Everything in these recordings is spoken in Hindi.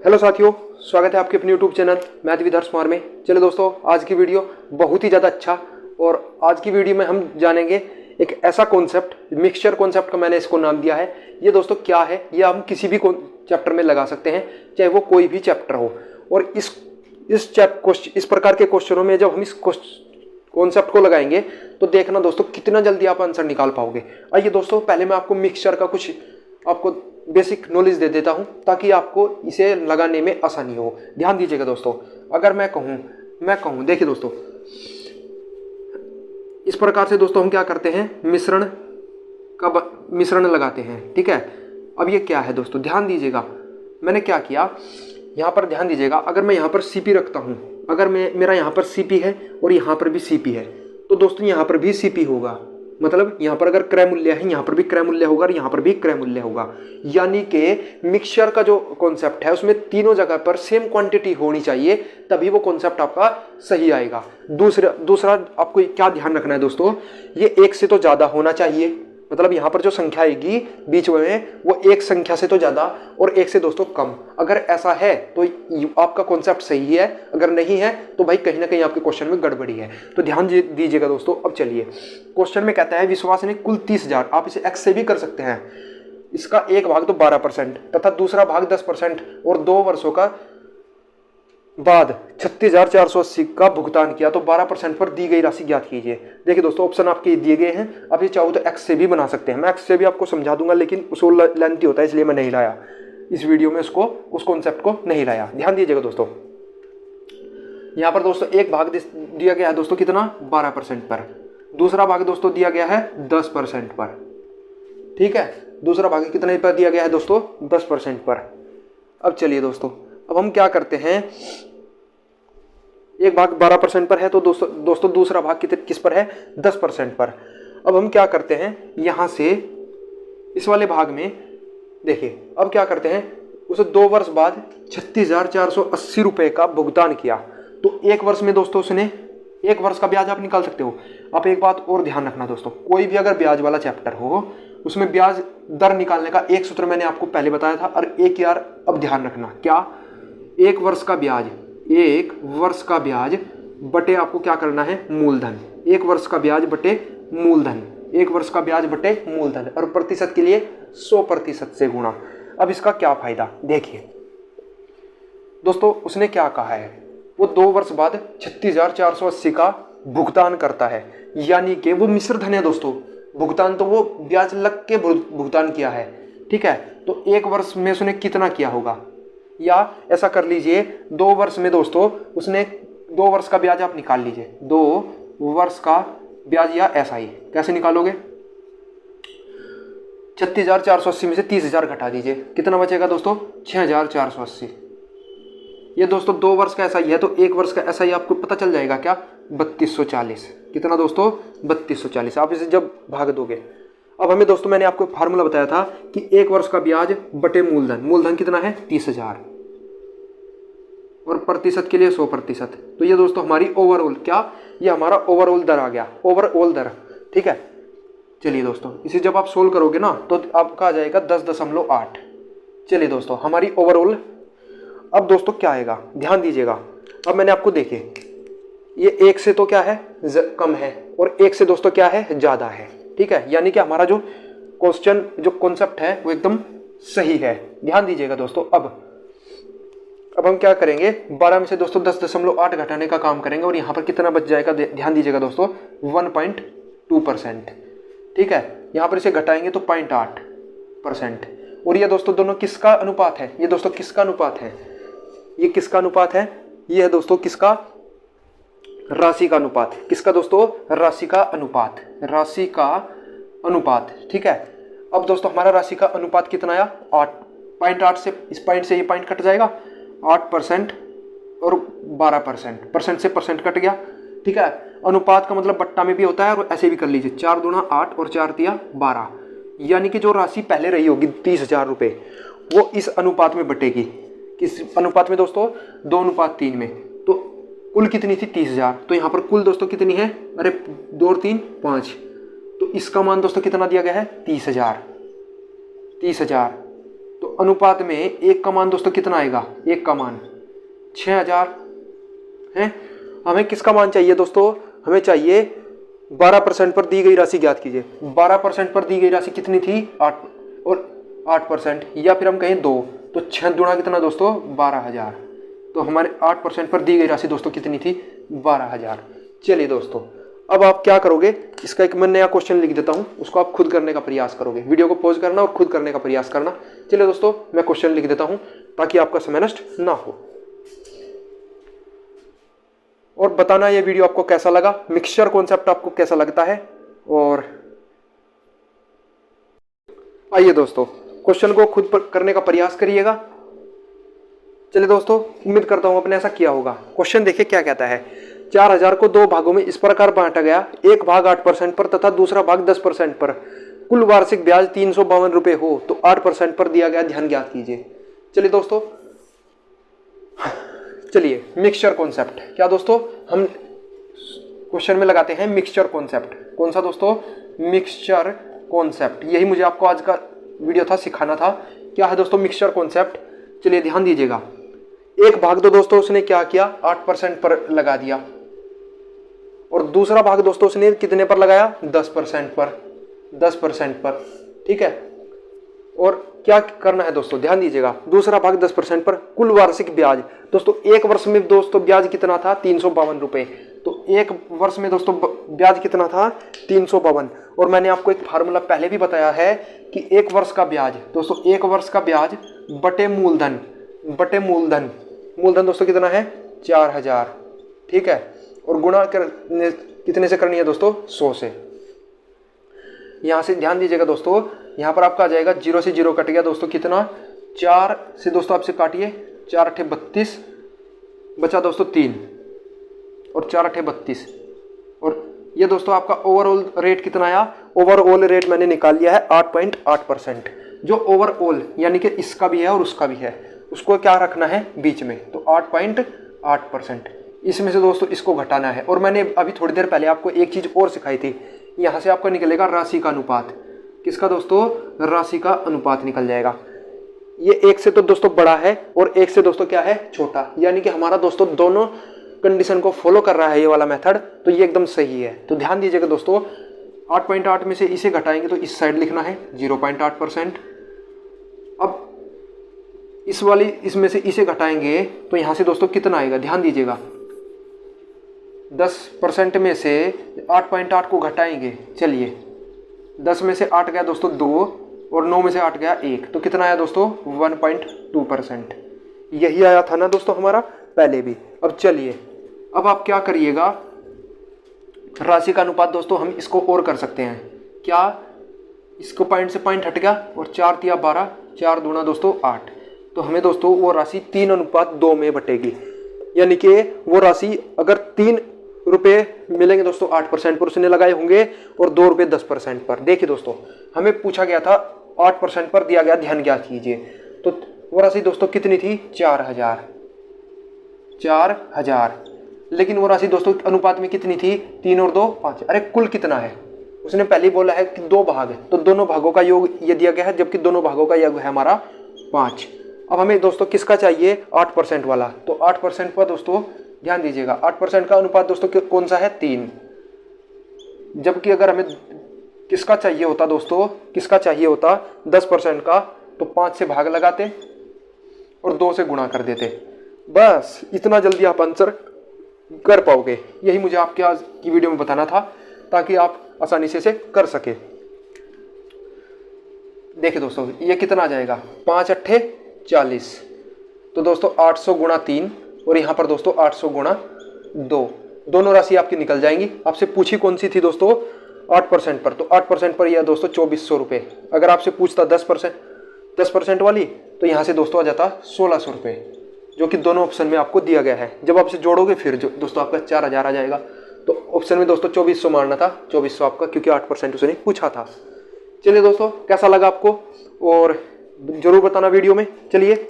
हेलो साथियों, स्वागत है आपके अपने YouTube channel math with Harsh Kumar में। चलो दोस्तों, आज की वीडियो बहुत ही ज़्यादा अच्छा और आज की वीडियो में हम जानेंगे एक ऐसा कॉन्सेप्ट, मिक्सचर कॉन्सेप्ट का मैंने इसको नाम दिया है। ये दोस्तों क्या है, ये हम किसी भी चैप्टर में लगा सकते हैं, चाहे वो कोई भी चैप्टर हो। और इस प्रकार के क्वेश्चनों में जब हम इस कॉन्सेप्ट को लगाएंगे तो देखना दोस्तों कितना जल्दी आप आंसर निकाल पाओगे। आइए दोस्तों, पहले मैं आपको मिक्सचर का कुछ आपको बेसिक नॉलेज दे देता हूं ताकि आपको इसे लगाने में आसानी हो। ध्यान दीजिएगा दोस्तों, अगर मैं कहूं देखिए दोस्तों, इस प्रकार से दोस्तों हम क्या करते हैं, मिश्रण लगाते हैं। ठीक है, अब ये क्या है दोस्तों, ध्यान दीजिएगा मैंने क्या किया। यहां पर ध्यान दीजिएगा, अगर मैं यहां पर सीपी रखता हूं, अगर मेरा यहां पर सीपी है और यहां पर भी सीपी है, तो दोस्तों यहां पर भी सीपी होगा। मतलब यहां पर अगर क्रय मूल्य है, यहां पर भी क्रय मूल्य होगा और यहां पर भी क्रय मूल्य होगा। यानी कि मिक्सचर का जो कॉन्सेप्ट है उसमें तीनों जगह पर सेम क्वांटिटी होनी चाहिए, तभी वो कॉन्सेप्ट आपका सही आएगा। दूसरा आपको क्या ध्यान रखना है दोस्तों, ये एक से तो ज्यादा होना चाहिए। मतलब यहां पर जो संख्या आएगी बीच में वो एक संख्या से तो ज्यादा और एक से दोस्तों कम। अगर ऐसा है तो आपका कॉन्सेप्ट सही है, अगर नहीं है तो भाई कहीं ना कहीं आपके क्वेश्चन में गड़बड़ी है। तो ध्यान दीजिएगा दोस्तों। अब चलिए, क्वेश्चन में कहता है विश्वास ने कुल 30,000, आप इसे x से भी कर सकते हैं, इसका एक भाग तो 12% तथा दूसरा भाग 10% और 2 वर्षों का बाद 36,480 का भुगतान किया तो 12% पर दी गई राशि ज्ञात कीजिए। देखिए दोस्तों, ऑप्शन आपके दिए गए हैं, आप ये चाहो तो एक्स से भी बना सकते हैं। मैं एक्स से भी आपको समझा दूंगा, लेकिन उसको लेंथी होता है इसलिए मैं नहीं लाया इस वीडियो में, उस कॉन्सेप्ट को नहीं लाया। ध्यान दीजिएगा दोस्तों, यहाँ पर दोस्तों एक भाग दिया गया है दोस्तों कितना, 12% पर। दूसरा भाग दोस्तों दिया गया है 10% पर। ठीक है, दूसरा भाग कितने पर दिया गया है दोस्तों, 10% पर। अब चलिए दोस्तों, अब हम क्या करते हैं, एक भाग 12% पर है तो दोस्तों दूसरा भाग किस पर है, 10% पर। अब हम क्या करते हैं, यहां से इस वाले भाग में देखिए, अब क्या करते हैं, उसे 2 वर्ष बाद 36,480 रुपए का भुगतान किया तो एक वर्ष में दोस्तों उसने, एक वर्ष का ब्याज आप निकाल सकते हो। आप एक बात और ध्यान रखना दोस्तों, कोई भी अगर ब्याज वाला चैप्टर हो उसमें ब्याज दर निकालने का एक सूत्र मैंने आपको पहले बताया था। और एक यार अब ध्यान रखना, क्या, एक वर्ष का ब्याज बटे आपको क्या करना है, मूलधन। एक वर्ष का ब्याज बटे मूलधन, एक वर्ष का ब्याज बटे मूलधन, और प्रतिशत के लिए 100% से गुणा। अब इसका क्या फायदा, देखिए दोस्तों, उसने क्या कहा है, वो 2 वर्ष बाद 36,480 का भुगतान करता है, यानी कि वो मिश्र धन है दोस्तों। भुगतान तो वो ब्याज लग के भुगतान किया है। ठीक है, तो एक वर्ष में उसने कितना किया होगा, या ऐसा कर लीजिए 2 वर्ष में दोस्तों उसने 2 वर्ष का ब्याज आप निकाल लीजिए, 2 वर्ष का ब्याज, या ऐसा ही कैसे निकालोगे, 36,480 में से 30,000 घटा दीजिए, कितना बचेगा दोस्तों, 6,480। ये दोस्तों 2 वर्ष का ऐसा ही है, तो एक वर्ष का ऐसा ही आपको पता चल जाएगा क्या, 3240। कितना दोस्तों, 3240। आप इसे जब भाग दोगे, अब हमें दोस्तों मैंने आपको फार्मूला बताया था कि एक वर्ष का ब्याज बटे मूलधन, मूलधन कितना है 30,000 और प्रतिशत के लिए 100%। तो ये दोस्तों हमारी ओवरऑल, क्या, ये हमारा ओवरऑल दर आ गया, ओवरऑल दर। ठीक है, चलिए दोस्तों, इसे जब आप सोल्व करोगे ना तो आपका आ जाएगा 10.8। चलिए दोस्तों, हमारी ओवरऑल, अब दोस्तों क्या आएगा, ध्यान दीजिएगा। अब मैंने आपको देखे, ये एक से तो क्या है, कम है, और एक से दोस्तों क्या है, ज्यादा है। ठीक है, यानी कि हमारा जो क्वेश्चन, जो कॉन्सेप्ट है वो एकदम सही है। ध्यान दीजिएगा दोस्तों। अब हम क्या करेंगे, 12 में से दोस्तों 10.8 घटाने का काम करेंगे, और यहाँ पर कितना बच जाएगा, ध्यान दीजिएगा दोस्तों, 1.2%। ठीक है, यहाँ पर इसे घटाएंगे तो 0.8%। और ये दोस्तों दोनों किसका अनुपात है, ये दोस्तों किसका अनुपात है, ये किसका अनुपात है, ये है दोस्तों किसका, राशि का अनुपात। किसका दोस्तों, राशि का अनुपात, राशि का अनुपात। ठीक है, अब दोस्तों हमारा राशि का अनुपात कितना आया, 8.8 से, इस पॉइंट से ये पॉइंट कट जाएगा, 8% और 12%, परसेंट से परसेंट कट गया। ठीक है, अनुपात का मतलब बट्टा में भी होता है और ऐसे भी कर लीजिए, 4 दूना 8 और 4 तिया 12, यानी कि जो राशि पहले रही होगी 30,000 रुपये, वो इस अनुपात में बटेगी। किस अनुपात में दोस्तों, 2:3 में। तो कुल कितनी थी, 30,000, तो यहाँ पर कुल दोस्तों कितनी है, अरे 2 और 3 5, तो इसका मान दोस्तों कितना दिया गया है, 30,000। तो अनुपात में एक का मान दोस्तों कितना आएगा, एक का मान 6000 है। हमें किसका मान चाहिए दोस्तों, हमें चाहिए 12% पर दी गई राशि ज्ञात कीजिए। 12% पर दी गई राशि कितनी थी 8 और 8%, या फिर हम कहें 2, तो 6 दुना कितना दोस्तों 12000। तो हमारे 8% पर दी गई राशि दोस्तों कितनी थी 12000। चलिए दोस्तों अब आप क्या करोगे, इसका एक मैं नया क्वेश्चन लिख देता हूं, उसको आप खुद करने का प्रयास करोगे। वीडियो को पॉज करना और खुद करने का प्रयास करना। चलिए दोस्तों मैं क्वेश्चन लिख देता हूं ताकि आपका समय नष्ट ना हो, और बताना ये वीडियो आपको कैसा लगा, मिक्सचर कॉन्सेप्ट आपको कैसा लगता है। और आइए दोस्तों क्वेश्चन को खुद करने का प्रयास करिएगा। चलिए दोस्तों उम्मीद करता हूं आपने ऐसा किया होगा। क्वेश्चन देखिए क्या कहता है, 4000 को 2 भागों में इस प्रकार बांटा गया, एक भाग 8% पर तथा दूसरा भाग 10% पर, कुल वार्षिक ब्याज 352 रुपये हो तो 8% पर दिया गया ध्यान ज्ञात कीजिए। चलिए दोस्तों, चलिए मिक्सचर कॉन्सेप्ट, क्या दोस्तों हम क्वेश्चन में लगाते हैं मिक्सचर कॉन्सेप्ट। कौन सा दोस्तों, मिक्सचर कॉन्सेप्ट। यही मुझे आपको आज का वीडियो था, सिखाना था। क्या है दोस्तों मिक्सचर कॉन्सेप्ट, चलिए ध्यान दीजिएगा। एक भाग तो दोस्तों उसने क्या किया 8% पर लगा दिया, और दूसरा भाग दोस्तों उसने कितने पर लगाया 10% पर, 10% पर, ठीक है। और क्या करना है दोस्तों, ध्यान दीजिएगा, दूसरा भाग 10% पर, कुल वार्षिक ब्याज दोस्तों एक वर्ष में दोस्तों ब्याज कितना था 352 रुपये। तो एक वर्ष में दोस्तों ब्याज कितना था 352। और मैंने आपको एक फार्मूला पहले भी बताया है कि एक वर्ष का ब्याज दोस्तों, एक वर्ष का ब्याज बटे मूलधन, बटे मूलधन, मूलधन दोस्तों कितना है 4000, ठीक है। और गुणा करने कितने से करनी है दोस्तों 100 से। यहां से ध्यान दीजिएगा दोस्तों, यहां पर आपका आ जाएगा 0 से 0 कट गया दोस्तों, कितना 4 से दोस्तों आपसे काटिए, 4 8 32, बचा दोस्तों 3, और 4 8 32। और ये दोस्तों आपका ओवरऑल रेट कितना आया, ओवरऑल रेट मैंने निकाल लिया है 8.8%। जो ओवरऑल यानी कि इसका भी है और उसका भी है, उसको क्या रखना है बीच में, तो 8.8%। इसमें से दोस्तों इसको घटाना है। और मैंने अभी थोड़ी देर पहले आपको एक चीज़ और सिखाई थी, यहाँ से आपका निकलेगा राशि का अनुपात। किसका दोस्तों, राशि का अनुपात निकल जाएगा। ये एक से तो दोस्तों बड़ा है और एक से दोस्तों क्या है छोटा, यानी कि हमारा दोस्तों दोनों कंडीशन को फॉलो कर रहा है ये वाला मेथड, तो ये एकदम सही है। तो ध्यान दीजिएगा दोस्तों, 8.8 में से इसे घटाएंगे तो इस साइड लिखना है 0.8%। अब इस वाली इसमें से इसे घटाएंगे तो यहाँ से दोस्तों कितना आएगा, ध्यान दीजिएगा, 10% में से 8.8 को घटाएंगे। चलिए 10 में से 8 गया दोस्तों 2, और 9 में से 8 गया 1, तो कितना आया दोस्तों 1.2%। यही आया था ना दोस्तों हमारा पहले भी। अब चलिए अब आप क्या करिएगा, राशि का अनुपात दोस्तों हम इसको और कर सकते हैं। क्या, इसको पॉइंट से पॉइंट हट गया, और 4 तिया 12, 4 दूना दोस्तों 8। तो हमें दोस्तों वो राशि 3:2 में बटेगी, यानी कि वो राशि अगर 3 रुपये मिलेंगे दोस्तों 8% पर उसने लगाए होंगे, और 2 रुपये 10% पर। देखिए दोस्तों हमें पूछा गया था 8% पर दिया गया ध्यान ज्ञात कीजिए, तो वो राशि दोस्तों कितनी थी 4000, 4000। लेकिन वो राशि दोस्तों अनुपात में कितनी थी 3 और 2 5। अरे कुल कितना है, उसने पहले ही बोला है कि 2 भाग है, तो दोनों भागों का योग ये दिया गया है, जबकि दोनों भागों का योग है हमारा 5। अब हमें दोस्तों किसका चाहिए 8% वाला, तो 8% पर दोस्तों ध्यान दीजिएगा 8% का अनुपात दोस्तों कौन सा है 3। जबकि अगर हमें किसका चाहिए होता दोस्तों, किसका चाहिए होता 10% का, तो 5 से भाग लगाते और 2 से गुणा कर देते। बस इतना जल्दी आप आंसर कर पाओगे। यही मुझे आपके आज की वीडियो में बताना था, ताकि आप आसानी से इसे कर सके। देखिए दोस्तों ये कितना आ जाएगा 5 8 40, तो दोस्तों 800 गुणा 3, और यहाँ पर दोस्तों 800 गुणा 2, दोनों राशि आपकी निकल जाएंगी। आपसे पूछी कौन सी थी दोस्तों 8% पर, तो 8% पर यह दोस्तों 2400 रुपये। अगर आपसे पूछता 10% वाली, तो यहाँ से दोस्तों आ जाता 1600 रुपये, जो कि दोनों ऑप्शन में आपको दिया गया है। जब आप इसे जोड़ोगे फिर जो दोस्तों आपका 4000 आ जाएगा। तो ऑप्शन में दोस्तों 2400 मारना था, 2400 आपका, क्योंकि 8% उसने पूछा था। चलिए दोस्तों कैसा लगा आपको, और जरूर बताना वीडियो में। चलिए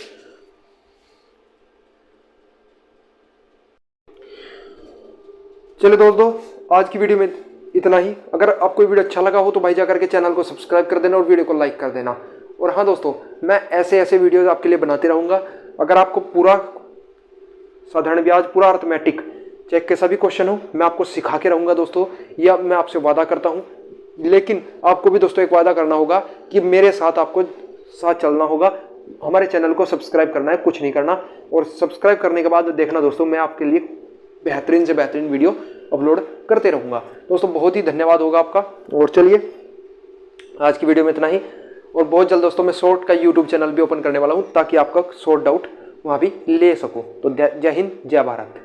दोस्तों आज की वीडियो में इतना ही। अगर आपको वीडियो अच्छा लगा हो तो भाई जाकर के चैनल को सब्सक्राइब कर देना और वीडियो को लाइक कर देना। और हाँ दोस्तों, मैं ऐसे ऐसे वीडियोज़ आपके लिए बनाते रहूँगा। अगर आपको पूरा साधारण ब्याज, पूरा अर्थमेटिक चेक के सभी क्वेश्चन हो, मैं आपको सिखा के रहूँगा दोस्तों, यह मैं आपसे वादा करता हूँ। लेकिन आपको भी दोस्तों एक वादा करना होगा कि मेरे साथ आपको साथ चलना होगा। हमारे चैनल को सब्सक्राइब करना है, कुछ नहीं करना। और सब्सक्राइब करने के बाद देखना दोस्तों, मैं आपके लिए बेहतरीन से बेहतरीन वीडियो अपलोड करते रहूँगा। दोस्तों बहुत ही धन्यवाद होगा आपका। और चलिए आज की वीडियो में इतना ही, और बहुत जल्द दोस्तों मैं शॉर्ट का यूट्यूब चैनल भी ओपन करने वाला हूँ, ताकि आपका शॉर्ट डाउट वहाँ भी ले सकूँ। तो जय हिंद, जय भारत।